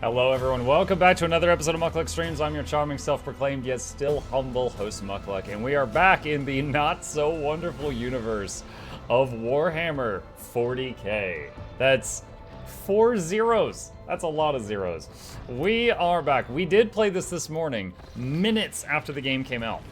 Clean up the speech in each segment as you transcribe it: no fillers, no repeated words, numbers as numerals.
Hello everyone, welcome back to another episode of Mukluk Streams. I'm your charming, self-proclaimed, yet still humble host Mukluk, and we are back in the not-so-wonderful universe of Warhammer 40k. That's 4 zeros. That's a lot of zeros. We are back. We did play this morning, minutes after the game came out.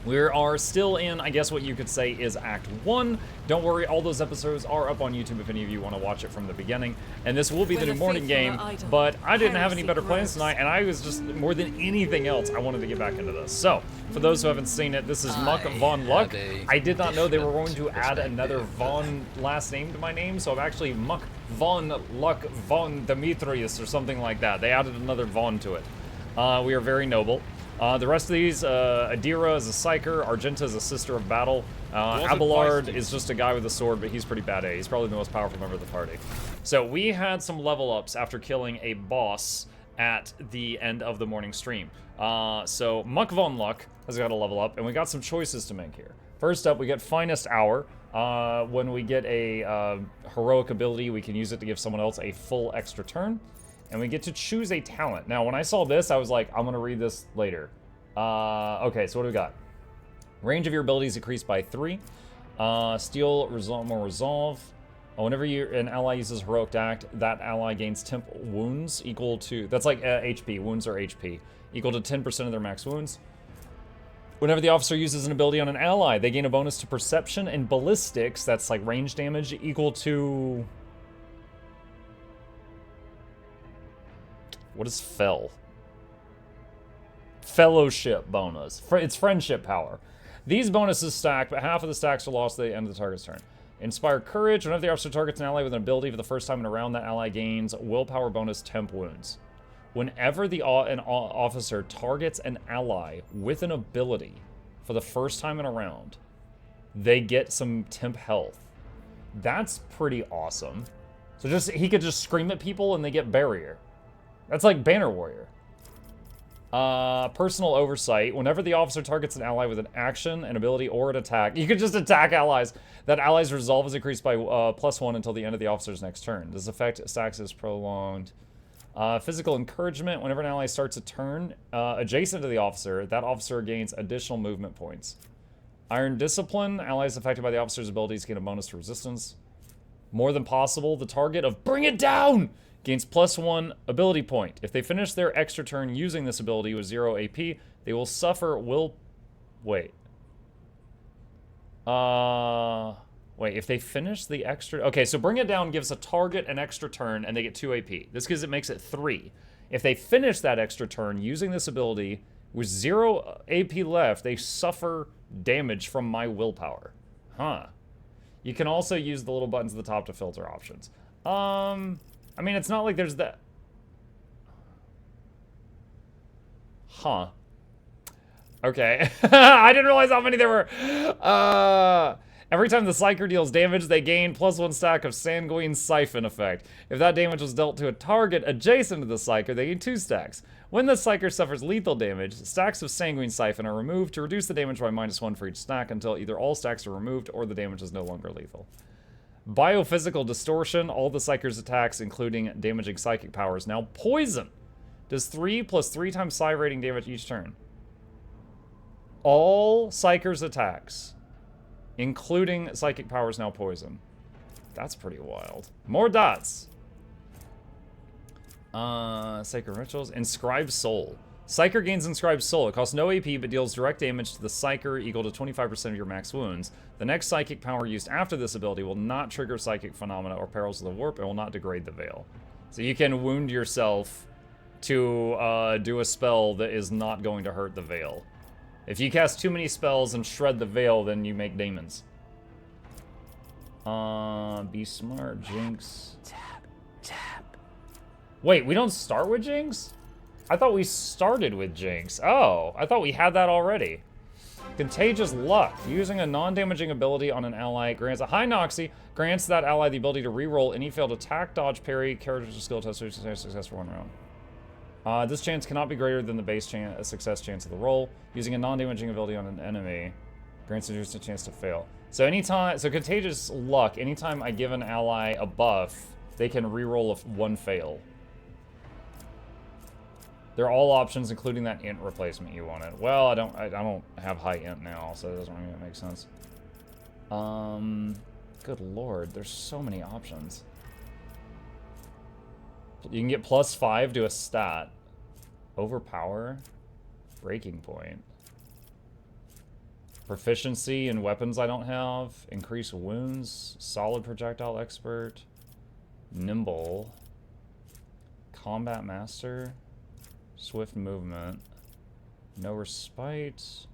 We are still in, I guess what you could say is Act 1. Don't worry, all those episodes are up on YouTube if any of you want to watch it from the beginning. And this will be the new morning game, but I didn't have any better plans tonight, and I was just, more than anything else, I wanted to get back into this. So, for those who haven't seen it, this is Mukluk. I did not know they were going to add another Von last name to my name, so I'm actually Mukluk Von Demetrius or something like that. They added another Von to it. We are very noble. The rest of these, Adira is a Psyker, Argenta is a Sister of Battle, Abelard is just a guy with a sword, but he's pretty bad A. He's probably the most powerful member of the party. So we had some level ups after killing a boss at the end of the morning stream. So Muck Von Luck has got a level up, and we got some choices to make here. First up, we get Finest Hour. When we get a heroic ability, we can use it to give someone else a full extra turn. And we get to choose a talent. Now, when I saw this, I was like, I'm gonna read this later. Okay, so what do we got? Range of your abilities increased by 3. Steal, more resolve. Whenever an ally uses heroic act, that ally gains temp wounds equal to, that's like HP, wounds are HP, equal to 10% of their max wounds. Whenever the officer uses an ability on an ally, they gain a bonus to perception and ballistics, that's like range damage, equal to... What is Fel? Fellowship bonus. It's friendship power. These bonuses stack, but half of the stacks are lost at the end of the target's turn. Inspire Courage. Whenever the officer targets an ally with an ability for the first time in a round, that ally gains willpower bonus temp wounds. Whenever an officer targets an ally with an ability for the first time in a round, they get some temp health. That's pretty awesome. So he could just scream at people and they get barrier. That's like Banner Warrior. Personal Oversight. Whenever the officer targets an ally with an action, an ability, or an attack, you can just attack allies. That ally's resolve is increased by +1 until the end of the officer's next turn. This effect stacks is prolonged. Physical Encouragement. Whenever an ally starts a turn adjacent to the officer, that officer gains additional movement points. Iron Discipline. Allies affected by the officer's abilities gain a bonus to resistance. More Than Possible. The target of Bring It Down gains +1 ability point. If they finish their extra turn using this ability with 0 AP, they will suffer Wait, if they finish the extra... Okay, so Bring It Down gives a target an extra turn, and they get 2 AP. This makes it 3. If they finish that extra turn using this ability with 0 AP left, they suffer damage from my willpower. Huh. You can also use the little buttons at the top to filter options. I mean, it's not like there's that... Huh. Okay. I didn't realize how many there were. Every time the Psyker deals damage, they gain +1 stack of Sanguine Siphon effect. If that damage was dealt to a target adjacent to the Psyker, they gain 2 stacks. When the Psyker suffers lethal damage, stacks of Sanguine Siphon are removed to reduce the damage by -1 for each stack until either all stacks are removed or the damage is no longer lethal. Biophysical Distortion. All the Psyker's attacks, including damaging psychic powers, now poison. Does 3 + 3 times Psi rating damage each turn. All Psyker's attacks, including psychic powers, now poison. That's pretty wild. More dots. Sacred Rituals. Inscribed Soul. Psyker gains Inscribed Soul. It costs no AP, but deals direct damage to the Psyker equal to 25% of your max wounds. The next psychic power used after this ability will not trigger psychic phenomena or perils of the warp and will not degrade the veil. So you can wound yourself to do a spell that is not going to hurt the veil. If you cast too many spells and shred the veil, then you make demons. Be Smart, Jinx. Tap. Wait, we don't start with Jinx? I thought we started with Jinx. Oh, I thought we had that already. Contagious Luck. Using a non-damaging ability on an ally grants a high Noxy, grants that ally the ability to reroll any failed attack, dodge, parry, character skill test, or success for 1 round. This chance cannot be greater than the base success chance of the roll. Using a non-damaging ability on an enemy grants a chance to fail. So Contagious Luck, anytime I give an ally a buff, they can reroll 1 fail. They're all options, including that int replacement you wanted. Well, I don't have high int now, so it doesn't really make sense. Good lord, there's so many options. You can get +5 to a stat. Overpower. Breaking point. Proficiency in weapons I don't have. Increase wounds. Solid projectile expert. Nimble. Combat master. Swift movement. No respite.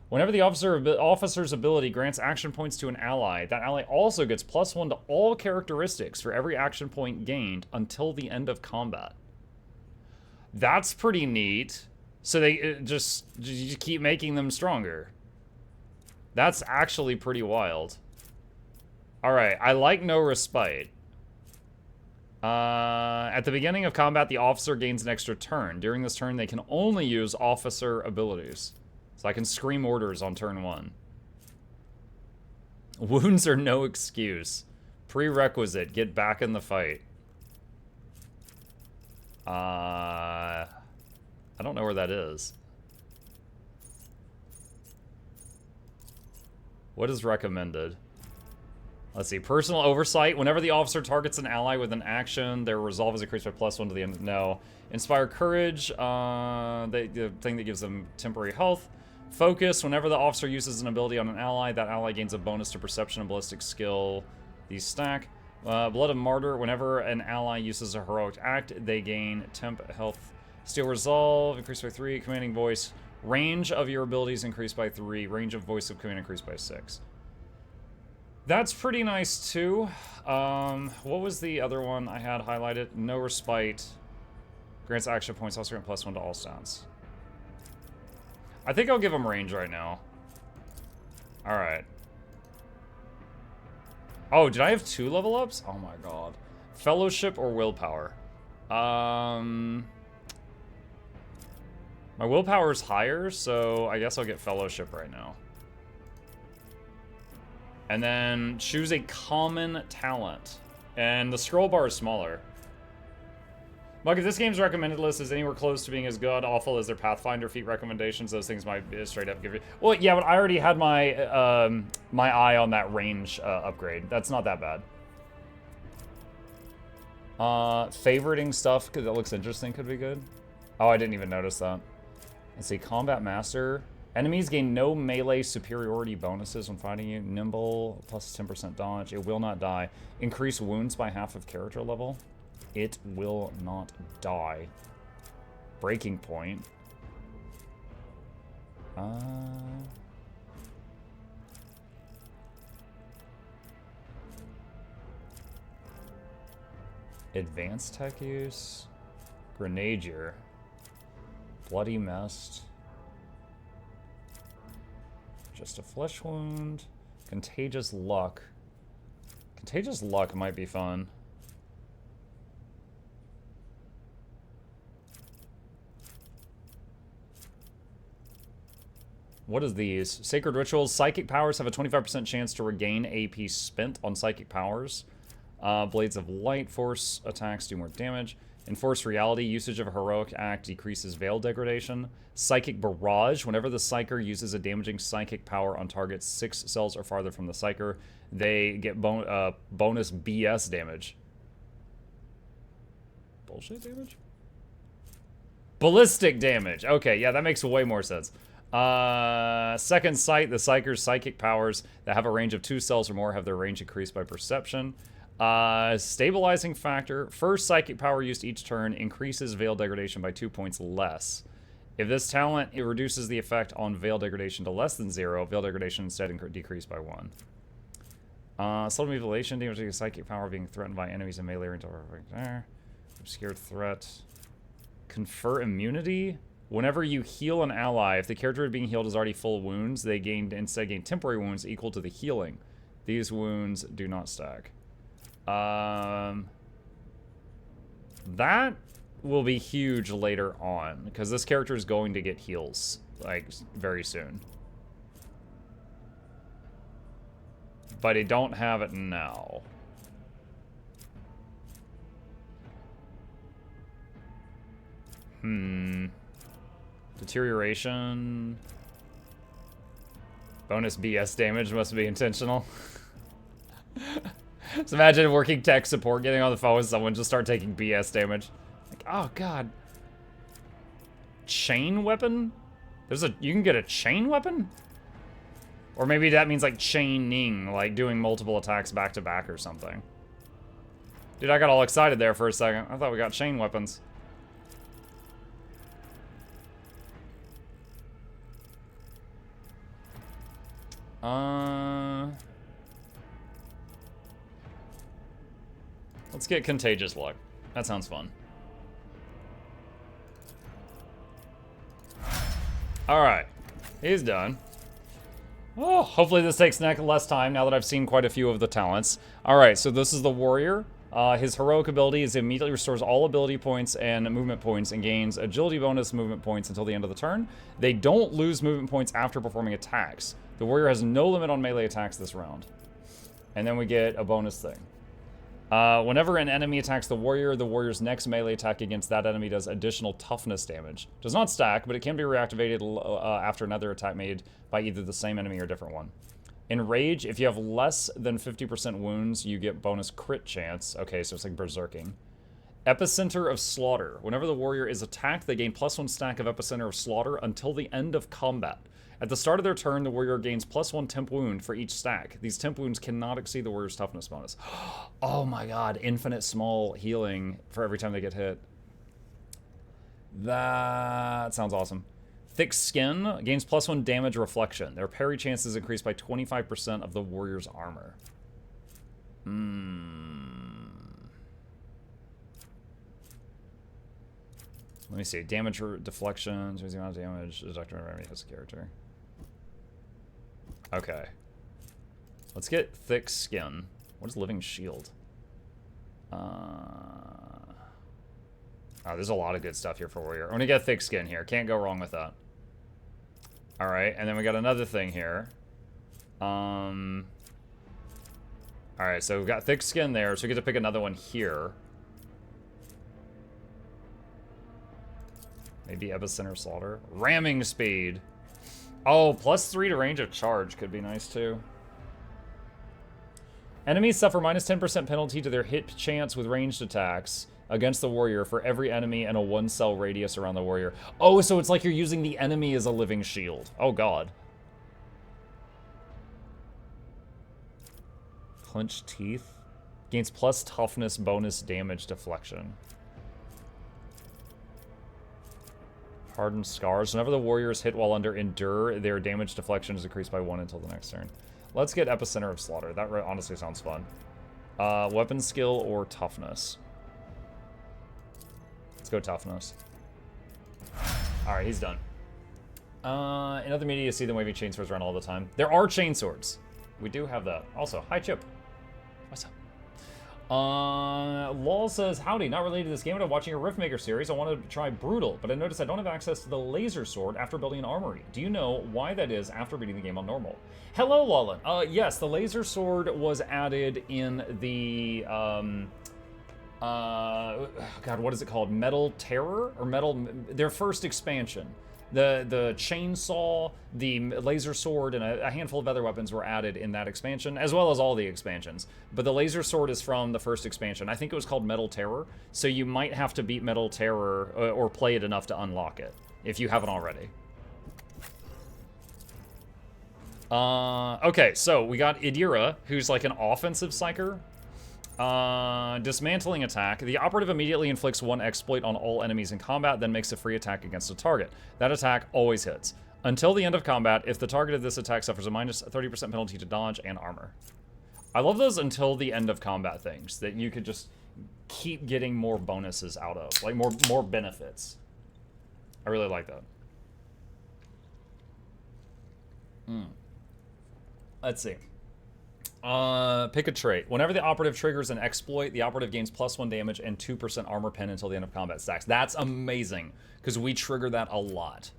Whenever the officer's ability grants action points to an ally, that ally also gets +1 to all characteristics for every action point gained until the end of combat. That's pretty neat. So they just keep making them stronger. That's actually pretty wild. Alright, I like no respite. At the beginning of combat, the officer gains an extra turn. During this turn, they can only use officer abilities. So I can scream orders on turn 1. Wounds are no excuse. Prerequisite, get back in the fight. I don't know where that is. What is recommended? Let's see. Personal oversight. Whenever the officer targets an ally with an action, their resolve is increased by +1 to the end. No. Inspire courage. The thing that gives them temporary health. Focus. Whenever the officer uses an ability on an ally, that ally gains a bonus to perception and ballistic skill. These stack. Blood of Martyr. Whenever an ally uses a heroic act, they gain temp health. Steel resolve. Increased by 3. Commanding voice. Range of your abilities increased by 3. Range of voice of command increased by 6. That's pretty nice too. What was the other one I had highlighted? No respite. Grants action points, also grant +1 to all stats. I think I'll give him range right now. Alright. Oh, did I have 2 level ups? Oh my god. Fellowship or willpower? My willpower is higher, so I guess I'll get fellowship right now. And then choose a common talent. And the scroll bar is smaller. Mug, if this game's recommended list is anywhere close to being as good, awful as their Pathfinder feat recommendations, those things might straight up give you... Well, yeah, but I already had my my eye on that range upgrade. That's not that bad. Favoriting stuff that looks interesting could be good. Oh, I didn't even notice that. Let's see, Combat Master... Enemies gain no melee superiority bonuses when fighting you. Nimble, plus 10% dodge. It will not die. Increase wounds by half of character level. It will not die. Breaking point. Advanced tech use. Grenadier. Bloody Mist. Just a flesh wound. Contagious luck. Contagious luck might be fun. What is these? Sacred Rituals. Psychic powers have a 25% chance to regain AP spent on psychic powers. Blades of Light. Force attacks do more damage. Enforce Reality. Usage of a heroic act decreases veil degradation. Psychic Barrage. Whenever the Psyker uses a damaging psychic power on targets 6 cells or farther from the Psyker, they get bonus BS damage. Bullshit damage? Ballistic damage. Okay, yeah, that makes way more sense. Second Sight. The Psyker's psychic powers that have a range of 2 cells or more have their range increased by perception. Stabilizing factor. First psychic power used each turn increases veil degradation by 2 points less. If this talent, it reduces the effect on veil degradation to less than 0. Veil degradation instead decreased by 1. Subtle mutilation, damaging psychic power being threatened by enemies in melee range. Obscured threat. Confer immunity. Whenever you heal an ally, if the character being healed is already full wounds, they instead gain temporary wounds equal to the healing. These wounds do not stack. That will be huge later on, because this character is going to get heals, like, very soon. But I don't have it now. Deterioration. Bonus BS damage must be intentional. Just imagine working tech support, getting on the phone with someone, just start taking BS damage. Like, oh god. Chain weapon? You can get a chain weapon? Or maybe that means like chaining, like doing multiple attacks back to back or something. Dude, I got all excited there for a second. I thought we got chain weapons. Let's get Contagious Luck. That sounds fun. Alright. He's done. Oh, hopefully this takes less time now that I've seen quite a few of the talents. Alright, so this is the Warrior. His heroic ability is immediately restores all ability points and movement points and gains agility bonus movement points until the end of the turn. They don't lose movement points after performing attacks. The Warrior has no limit on melee attacks this round. And then we get a bonus thing. Whenever an enemy attacks the Warrior's next melee attack against that enemy does additional toughness damage. Does not stack, but it can be reactivated after another attack made by either the same enemy or a different one. In Rage, if you have less than 50% wounds, you get bonus crit chance. Okay, so it's like berserking. Epicenter of Slaughter. Whenever the Warrior is attacked, they gain +1 stack of Epicenter of Slaughter until the end of combat. At the start of their turn, the Warrior gains +1 temp wound for each stack. These temp wounds cannot exceed the Warrior's toughness bonus. Oh my god, infinite small healing for every time they get hit. That sounds awesome. Thick Skin gains +1 damage reflection. Their parry chances increase by 25% of the Warrior's armor. Let me see. Damage or deflection. Changes the amount of damage the Doctor Enemy has a character. Okay. Let's get Thick Skin. What is Living Shield? Oh, there's a lot of good stuff here for Warrior. I'm gonna get Thick Skin here. Can't go wrong with that. Alright, and then we got another thing here. Alright, so we've got Thick Skin there, so we get to pick another one here. Maybe Epicenter Slaughter. Ramming Speed. Oh, +3 to range of charge could be nice too. Enemies suffer -10% penalty to their hit chance with ranged attacks against the Warrior for every enemy and a 1-cell radius around the Warrior. Oh, so it's like you're using the enemy as a living shield. Oh god. Clenched Teeth. Gains plus toughness bonus damage deflection. Hardened Scars. Whenever the Warrior is hit while under Endure, their damage deflection is increased by 1 until the next turn. Let's get Epicenter of Slaughter. That honestly sounds fun. Weapon skill or toughness? Let's go toughness. Alright, he's done. In other media, you see them waving chainswords around all the time. There are chainswords. We do have that. Also, hi Chip. What's up? Lol says, howdy, not related to this game, but I'm watching a Riftmaker series. I wanted to try Brutal, but I noticed I don't have access to the laser sword after building an armory. Do you know why that is after beating the game on normal? Hello, Lolin. Yes, the laser sword was added in the, God, what is it called? Metal Terror? Or their first expansion. The chainsaw, the laser sword, and a handful of other weapons were added in that expansion, as well as all the expansions. But the laser sword is from the first expansion. I think it was called Metal Terror, so you might have to beat Metal Terror or play it enough to unlock it, if you haven't already. Okay, so we got Idira, who's like an offensive psyker. Dismantling attack. The operative immediately inflicts 1 exploit on all enemies in combat, then makes a free attack against a target. That attack always hits. Until the end of combat, if the target of this attack suffers a -30% penalty to dodge and armor. I love those until the end of combat things, that you could just keep getting more bonuses out of. Like, more benefits. I really like that. Let's see. Pick a trait. Whenever the operative triggers an exploit, the operative gains +1 damage and 2% armor pen until the end of combat stacks. That's amazing, because we trigger that a lot.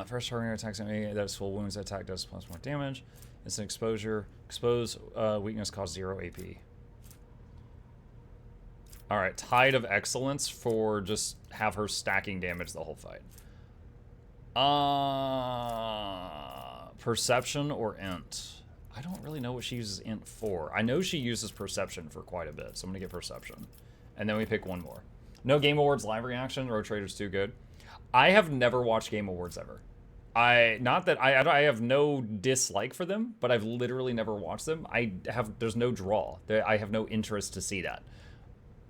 First target attacks enemy that is full wounds. Attack does +1 damage. It's an exposure. Expose weakness costs 0 AP. Alright, Tide of Excellence for just have her stacking damage the whole fight. Perception or Int? I don't really know what she uses Int for. I know she uses Perception for quite a bit, so I'm gonna get Perception. And then we pick one more. No Game Awards live reaction. Road Trader's too good. I have never watched Game Awards ever. Not that I have no dislike for them, but I've literally never watched them. There's no draw. I have no interest to see that.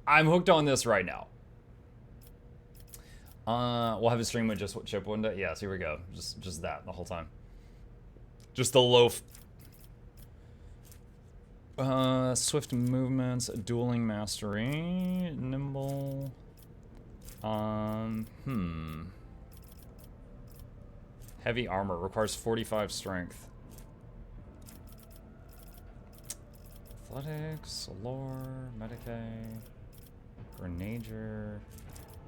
I'm hooked on this right now. We'll have a stream with just chip window. Yes, here we go. Just that the whole time. Just the loaf. Swift movements, dueling mastery, nimble. Heavy armor requires 45 strength. Athletics, lore, Medicae, Grenager.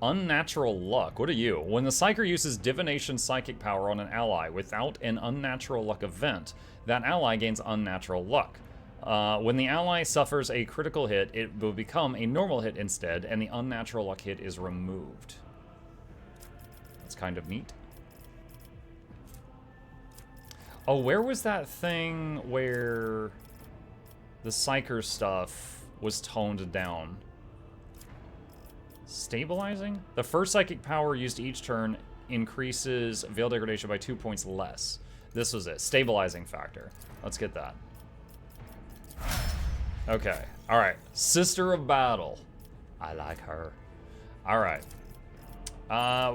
Unnatural luck. What are you? When the Psyker uses divination psychic power on an ally without an unnatural luck event, that ally gains unnatural luck. When the ally suffers a critical hit, it will become a normal hit instead, and the unnatural luck hit is removed. That's kind of neat. Oh, where was that thing where the Psyker stuff was toned down? Stabilizing? The first psychic power used each turn increases veil degradation by 2 points less. This was it. Stabilizing factor. Let's get that. Okay. Alright. Sister of Battle. I like her. Alright.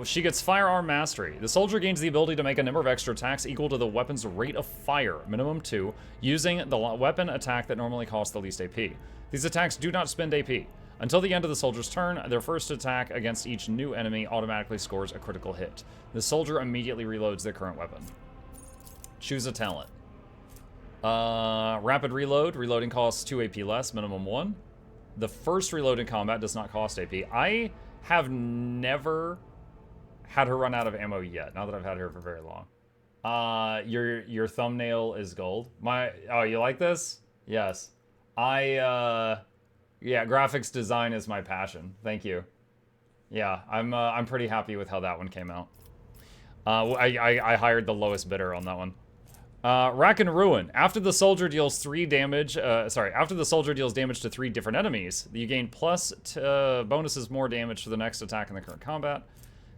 She gets Firearm Mastery. The soldier gains the ability to make a number of extra attacks equal to the weapon's rate of fire, minimum 2, using the weapon attack that normally costs the least AP. These attacks do not spend AP. Until the end of the soldier's turn, their first attack against each new enemy automatically scores a critical hit. The soldier immediately reloads their current weapon. Choose a talent. Rapid reload. Reloading costs 2 AP less, minimum 1. The first reload in combat does not cost AP. I have never had her run out of ammo yet, now that I've had her for very long. Your thumbnail is gold. Oh, you like this? Yes. Yeah, graphics design is my passion. Thank you. Yeah, I'm pretty happy with how that one came out. I hired the lowest bidder on that one. Rack and Ruin. After the soldier deals damage to 3 different enemies, you gain bonuses more damage for the next attack in the current combat.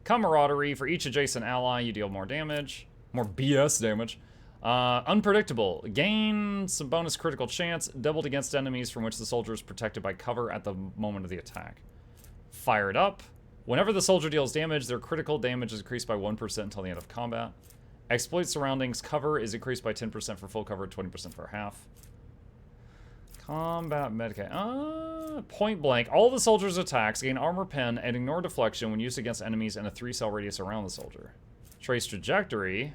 Camaraderie. For each adjacent ally, you deal more damage. More BS damage. Unpredictable. Gain some bonus critical chance, doubled against enemies from which the soldier is protected by cover at the moment of the attack. Fired Up. Whenever the soldier deals damage, their critical damage is increased by 1% until the end of combat. Exploit surroundings. Cover is increased by 10% for full cover, 20% for half. Combat Medicae. Point Blank. All the soldier's attacks gain armor pen and ignore deflection when used against enemies in a 3-cell radius around the soldier. Trace Trajectory.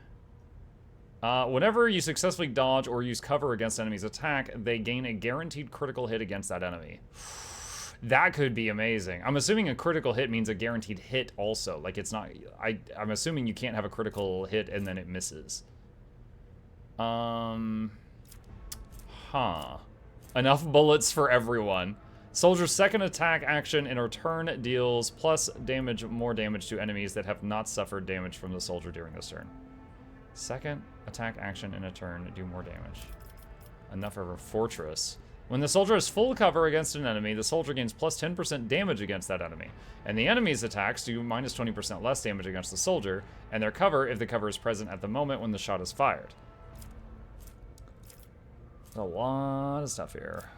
Whenever you successfully dodge or use cover against enemy's attack, they gain a guaranteed critical hit against that enemy. That could be amazing. I'm assuming a critical hit means a guaranteed hit also. Like, it's not... I'm assuming you can't have a critical hit and then it misses. Enough bullets for everyone. Soldier's second attack action in a turn deals plus more damage to enemies that have not suffered damage from the soldier during this turn. Second attack action in a turn, do more damage. Enough of a fortress. When the soldier has full cover against an enemy, the soldier gains plus 10% damage against that enemy. And the enemy's attacks do minus 20% less damage against the soldier, and their cover if the cover is present at the moment when the shot is fired. A lot of stuff here.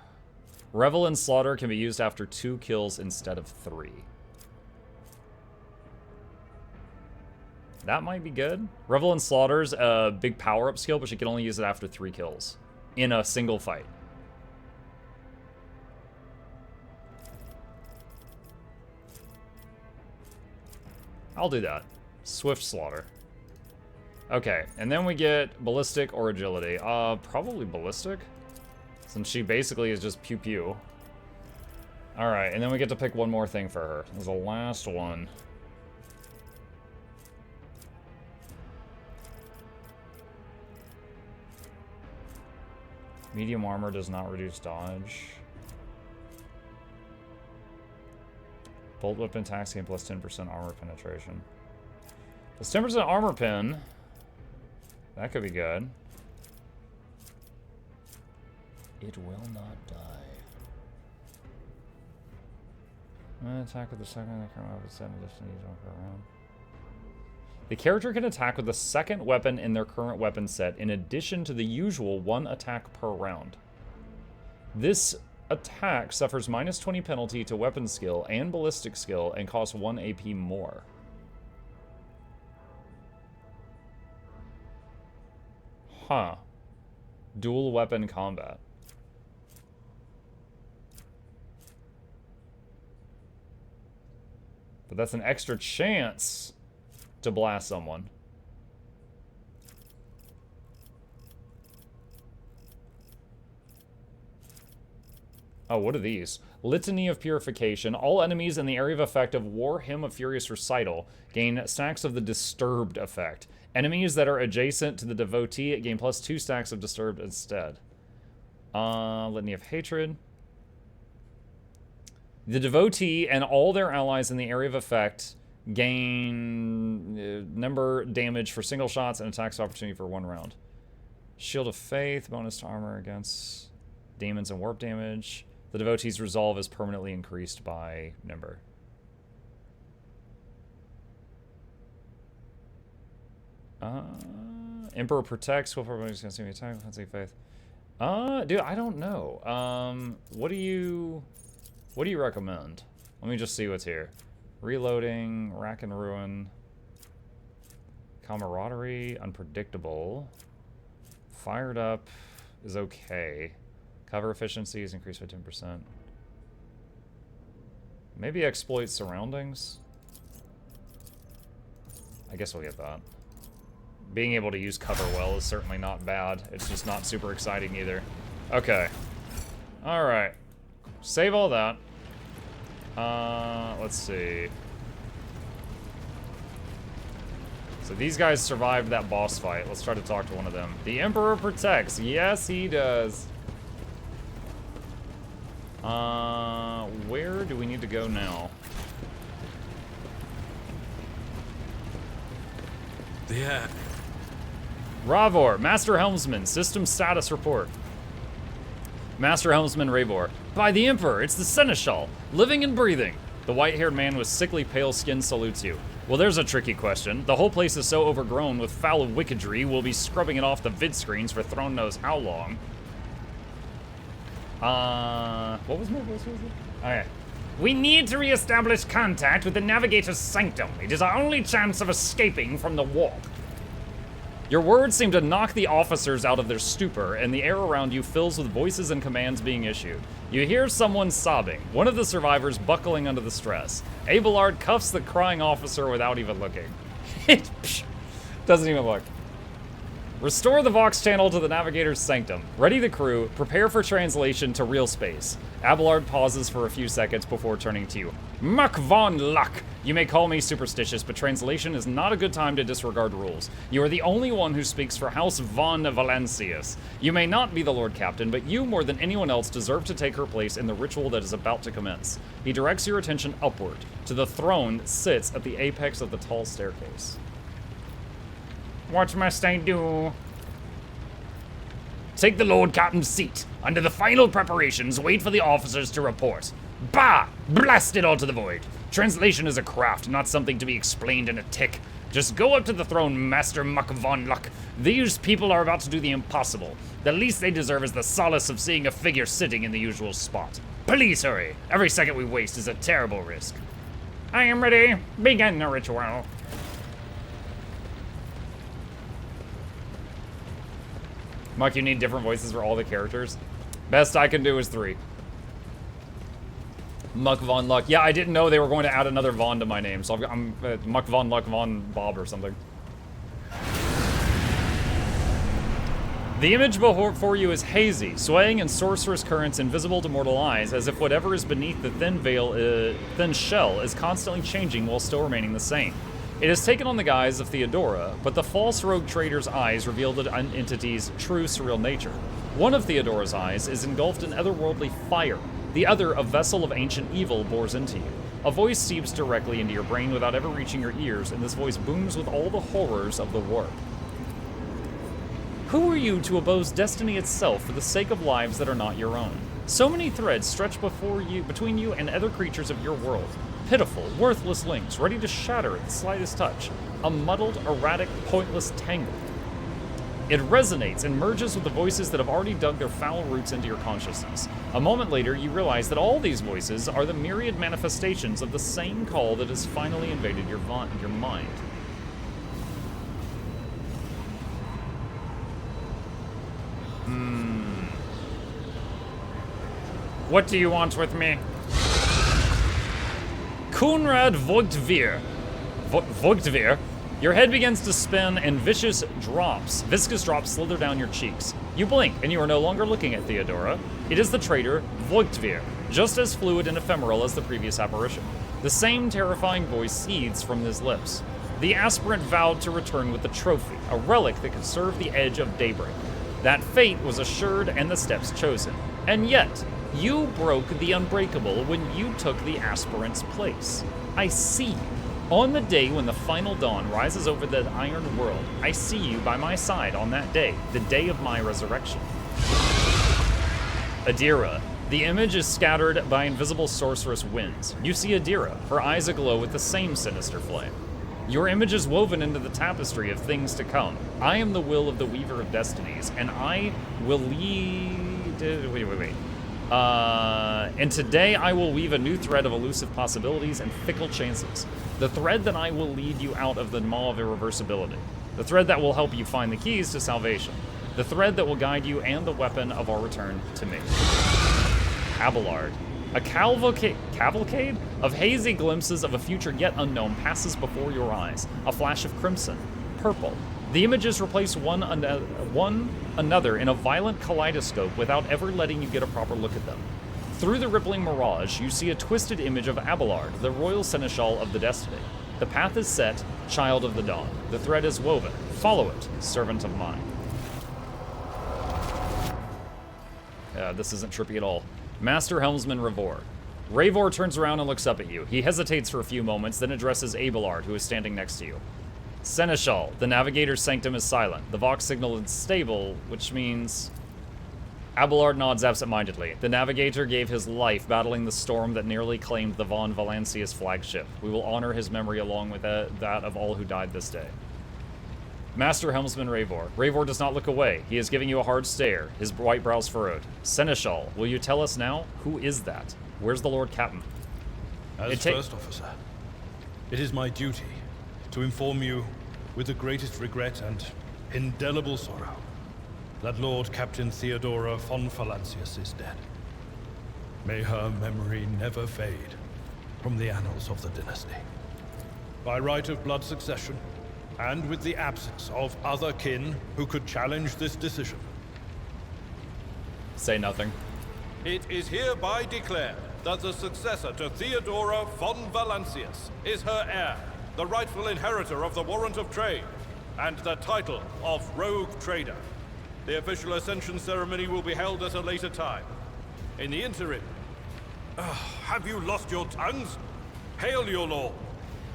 Revel in Slaughter can be used after 2 kills instead of 3. That might be good. Revel in Slaughter's a big power-up skill, but she can only use it after 3 kills in a single fight. I'll do that. Swift Slaughter. Okay, and then we get Ballistic or Agility. Probably Ballistic, since she basically is just pew-pew. Alright, and then we get to pick one more thing for her. This is the last one. Medium armor does not reduce dodge. Bolt weapon attacks gain plus 10% armor penetration. Plus 10% armor pen. That could be good. It will not die. Attack with the second the current weapon set in addition to each one per round. The character can attack with the second weapon in their current weapon set in addition to the usual one attack per round. This attack suffers minus 20 penalty to weapon skill and ballistic skill and costs 1 AP more. Huh. Dual weapon combat. But that's an extra chance to blast someone. Oh, what are these? Litany of Purification. All enemies in the area of effect of War Hymn of Furious Recital gain stacks of the Disturbed effect. Enemies that are adjacent to the Devotee gain plus 2 stacks of Disturbed instead. Litany of Hatred. The Devotee and all their allies in the area of effect gain number damage for single shots and attacks opportunity for 1 round. Shield of Faith, bonus to armor against demons and warp damage. The Devotee's resolve is permanently increased by number. Emperor protects. Will everybody's gonna see me attack. Let's see faith. Dude, I don't know. What do you recommend? Let me just see what's here. Reloading, Rack and Ruin, Camaraderie, Unpredictable, Fired Up is okay. Cover efficiency is increased by 10%. Maybe Exploit Surroundings. I guess we'll get that. Being able to use cover well is certainly not bad. It's just not super exciting either. Okay. Alright. Save all that. Let's see. So these guys survived that boss fight. Let's try to talk to one of them. The Emperor protects. Yes, he does. Where do we need to go now? Yeah. Ravor, Master Helmsman, system status report. Master Helmsman Ravor. By the Emperor, it's the Seneschal, living and breathing. The white-haired man with sickly pale skin salutes you. Well, there's a tricky question. The whole place is so overgrown with foul wickedry, we'll be scrubbing it off the vid screens for throne knows how long. What was my voice? Okay. We need to re-establish contact with the Navigator's Sanctum. It is our only chance of escaping from the warp. Your words seem to knock the officers out of their stupor, and the air around you fills with voices and commands being issued. You hear someone sobbing, one of the survivors buckling under the stress. Abelard cuffs the crying officer without even looking. Doesn't even look. Restore the Vox channel to the Navigator's Sanctum. Ready the crew. Prepare for translation to real space. Abelard pauses for a few seconds before turning to you. Muck von Luck! You may call me superstitious, but translation is not a good time to disregard rules. You are the only one who speaks for House von Valancius. You may not be the Lord Captain, but you, more than anyone else, deserve to take her place in the ritual that is about to commence. He directs your attention upward, to the throne that sits at the apex of the tall staircase. What must I do? Take the Lord Captain's seat. Under the final preparations, wait for the officers to report. Bah! Blast it all to the void. Translation is a craft, not something to be explained in a tick. Just go up to the throne, Master Muck von Luck. These people are about to do the impossible. The least they deserve is the solace of seeing a figure sitting in the usual spot. Please hurry. Every second we waste is a terrible risk. I am ready. Begin the ritual. Muck, you need different voices for all the characters? Best I can do is 3. Muck Von Luck. Yeah, I didn't know they were going to add another Von to my name, so I'm Muck Von Luck Von Bob or something. The image before you is hazy, swaying in sorcerous currents invisible to mortal eyes, as if whatever is beneath the thin shell is constantly changing while still remaining the same. It has taken on the guise of Theodora, but the false rogue trader's eyes reveal the entity's true surreal nature. One of Theodora's eyes is engulfed in otherworldly fire. The other, a vessel of ancient evil, bores into you. A voice seeps directly into your brain without ever reaching your ears, and this voice booms with all the horrors of the warp. Who are you to oppose destiny itself for the sake of lives that are not your own? So many threads stretch between you and other creatures of your world. Pitiful, worthless links, ready to shatter at the slightest touch. A muddled, erratic, pointless tangle. It resonates and merges with the voices that have already dug their foul roots into your consciousness. A moment later, you realize that all these voices are the myriad manifestations of the same call that has finally invaded your mind. What do you want with me? Kunrad Vogtvir. Vogtvir? Your head begins to spin and viscous drops slither down your cheeks. You blink and you are no longer looking at Theodora. It is the traitor, Vogtvir, just as fluid and ephemeral as the previous apparition. The same terrifying voice seethes from his lips. The aspirant vowed to return with the trophy, a relic that could serve the edge of daybreak. That fate was assured and the steps chosen. And yet, you broke the unbreakable when you took the aspirant's place. I see you. On the day when the final dawn rises over the iron world, I see you by my side on that day, the day of my resurrection. Adira. The image is scattered by invisible sorceress winds. You see Adira, her eyes aglow with the same sinister flame. Your image is woven into the tapestry of things to come. I am the will of the Weaver of Destinies, and I will lead... and today I will weave a new thread of elusive possibilities and fickle chances. The thread that I will lead you out of the maw of irreversibility. The thread that will help you find the keys to salvation. The thread that will guide you and the weapon of our return to me. Abelard. A cavalcade of hazy glimpses of a future yet unknown passes before your eyes. A flash of crimson, purple. The images replace one another in a violent kaleidoscope without ever letting you get a proper look at them. Through the rippling mirage, you see a twisted image of Abelard, the royal seneschal of the Destiny. The path is set, child of the dawn. The thread is woven. Follow it, servant of mine. This isn't trippy at all. Master Helmsman Ravor. Ravor turns around and looks up at you. He hesitates for a few moments, then addresses Abelard, who is standing next to you. Seneschal, the navigator's sanctum is silent. The Vox signal is stable, which means... Abelard nods absent-mindedly. The navigator gave his life battling the storm that nearly claimed the Von Valancius flagship. We will honor his memory along with that of all who died this day. Master Helmsman Ravor. Ravor does not look away. He is giving you a hard stare, his white brows furrowed. Seneschal, will you tell us now? Who is that? Where's the Lord Captain? As first officer, it is my duty to inform you, with the greatest regret and indelible sorrow, that Lord Captain Theodora von Valancius is dead. May her memory never fade from the annals of the dynasty. By right of blood succession, and with the absence of other kin who could challenge this decision. Say nothing. It is hereby declared that the successor to Theodora von Valancius is her heir, the rightful inheritor of the warrant of trade, and the title of Rogue Trader. The official ascension ceremony will be held at a later time. In the interim... have you lost your tongues? Hail your lord.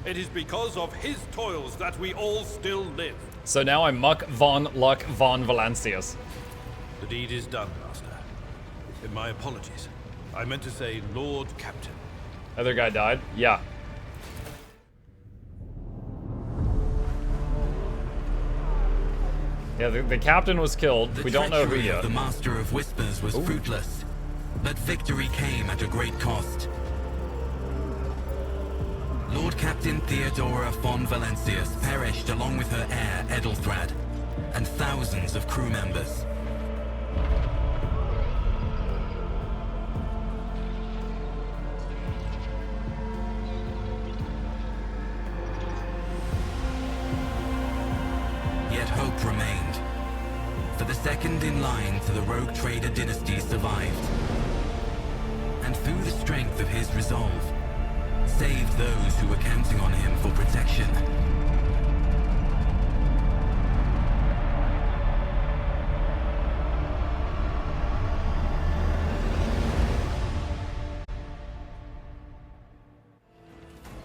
It is because of his toils that we all still live. So now I'm Muck von Luck von Valancius. The deed is done, Master. My apologies. I meant to say Lord Captain. Other guy died? Yeah. Yeah, the captain was killed. We don't know who yet. The Master of Whispers was fruitless, but victory came at a great cost. Lord Captain Theodora von Valancius perished along with her heir, Edelthrad, and thousands of crew members. Yet hope remained, for the second in line to the Rogue Trader dynasty survived, and through the strength of his resolve, saved those who were counting on him for protection.